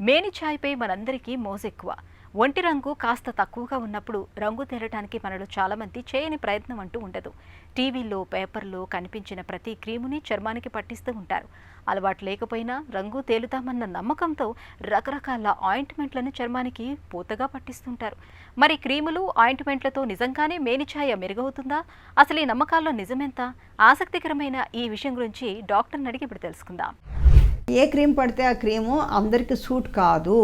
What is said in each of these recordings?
మేని ఛాయ్పై మనందరికీ మోజెక్కువ. ఒంటి రంగు కాస్త తక్కువగా ఉన్నప్పుడు రంగు తేలటానికి మనలో చాలామంది చేయని ప్రయత్నం అంటూ ఉండదు. టీవీల్లో, పేపర్లో కనిపించిన ప్రతి క్రీముని చర్మానికి పట్టిస్తూ ఉంటారు. అలవాటు లేకపోయినా రంగు తేలుతామన్న నమ్మకంతో రకరకాల ఆయింట్మెంట్లను చర్మానికి పూతగా పట్టిస్తుంటారు. మరి క్రీములు, ఆయింట్మెంట్లతో నిజంగానే మేని ఛాయ మెరుగవుతుందా? అసలు ఈ నమ్మకాల్లో నిజమెంత? ఆసక్తికరమైన ఈ విషయం గురించి డాక్టర్ని అడిగి ఇప్పుడు తెలుసుకుందాం. ఏ క్రీమ్ పడితే ఆ క్రీము అందరికీ సూట్ కాదు.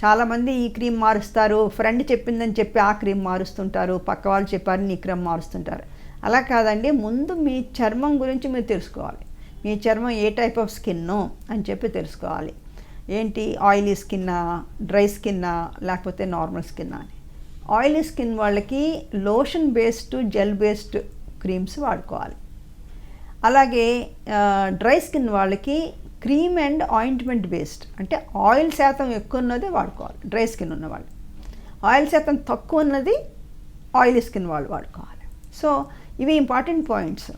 చాలామంది ఈ క్రీమ్ మారుస్తారు, ఫ్రెండ్ చెప్పిందని చెప్పి ఆ క్రీమ్ మారుస్తుంటారు, పక్క వాళ్ళు చెప్పారని ఈ క్రీమ్ మారుస్తుంటారు. అలా కాదండి, ముందు మీ చర్మం గురించి మీరు తెలుసుకోవాలి. మీ చర్మం ఏ టైప్ ఆఫ్ స్కిన్నో అని చెప్పి తెలుసుకోవాలి. ఏంటి, ఆయిలీ స్కిన్నా, డ్రై స్కిన్నా, లేకపోతే నార్మల్ స్కిన్నా అని. ఆయిలీ స్కిన్ వాళ్ళకి lotion based, gel based creams వాడుకోవాలి. అలాగే డ్రై స్కిన్ వాళ్ళకి క్రీమ్ అండ్ ఆయింట్మెంట్ బేస్డ్, అంటే ఆయిల్ శాతం ఎక్కువ ఉన్నది వాడుకోవాలి డ్రై స్కిన్ ఉన్నవాళ్ళు. ఆయిల్ శాతం తక్కువ ఉన్నది ఆయిలీ స్కిన్ వాళ్ళు వాడుకోవాలి. సో ఇవి ఇంపార్టెంట్ పాయింట్స్.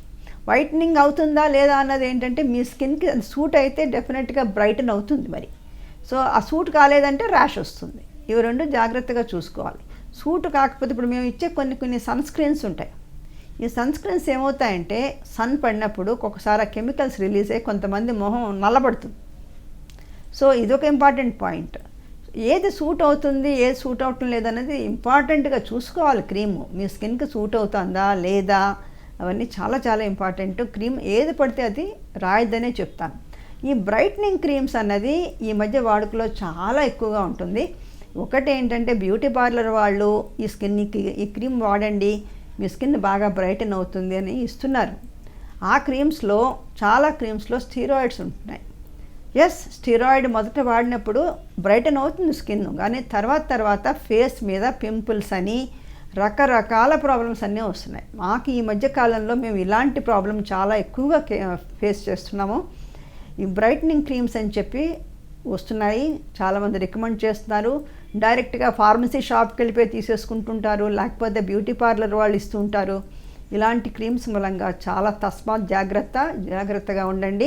వైట్నింగ్ అవుతుందా లేదా అన్నది ఏంటంటే, మీ స్కిన్కి సూట్ అయితే డెఫినెట్గా బ్రైటన్ అవుతుంది. మరి సో ఆ సూట్ కాలేదంటే ర్యాష్ వస్తుంది. ఇవి రెండు జాగ్రత్తగా చూసుకోవాలి. సూట్ కాకపోతే ఇప్పుడు మేము ఇచ్చే కొన్ని సన్ స్క్రీన్స్ ఉంటాయి. ఈ సన్ స్క్రీన్స్ ఏమవుతాయంటే, సన్ పడినప్పుడు ఒక్కొక్కసారి ఆ కెమికల్స్ రిలీజ్ అయ్యి కొంతమంది మొహం నల్లబడుతుంది. సో ఇదొక ఇంపార్టెంట్ పాయింట్. ఏది సూట్ అవుతుంది, ఏది సూట్ అవటం లేదనేది ఇంపార్టెంట్గా చూసుకోవాలి. క్రీము మీ స్కిన్కి సూట్ అవుతుందా లేదా అవన్నీ చాలా చాలా ఇంపార్టెంట్. క్రీమ్ ఏది పడితే అది రాయద్దనే చెప్తాను. ఈ బ్రైట్నింగ్ క్రీమ్స్ అన్నది ఈ మధ్య వాడుకలో చాలా ఎక్కువగా ఉంటుంది. ఒకటి ఏంటంటే, బ్యూటీ పార్లర్ వాళ్ళు ఈ స్కిన్కి ఈ క్రీమ్ వాడండి, మీ స్కిన్ బాగా బ్రైటన్ అవుతుంది అని ఇస్తున్నారు. ఆ క్రీమ్స్లో చాలా క్రీమ్స్లో స్టీరాయిడ్స్ ఉంటున్నాయి. ఎస్, స్టీరాయిడ్ మొదట వాడినప్పుడు బ్రైటన్ అవుతుంది స్కిన్, కానీ తర్వాత ఫేస్ మీద పింపుల్స్ అని రకరకాల ప్రాబ్లమ్స్ అన్నీ వస్తున్నాయి. మాకు ఈ మధ్య కాలంలో మేము ఇలాంటి ప్రాబ్లం చాలా ఎక్కువగా ఫేస్ చేస్తున్నాము. ఈ బ్రైటనింగ్ క్రీమ్స్ అని చెప్పి వస్తున్నాయి, చాలామంది రికమెండ్ చేస్తున్నారు. డైరెక్ట్గా ఫార్మసీ షాప్కి వెళ్ళిపోయి తీసేసుకుంటుంటారు, లేకపోతే బ్యూటీ పార్లర్ వాళ్ళు ఇస్తూ ఉంటారు. ఇలాంటి క్రీమ్స్ మూలంగా చాలా జాగ్రత్తగా ఉండండి.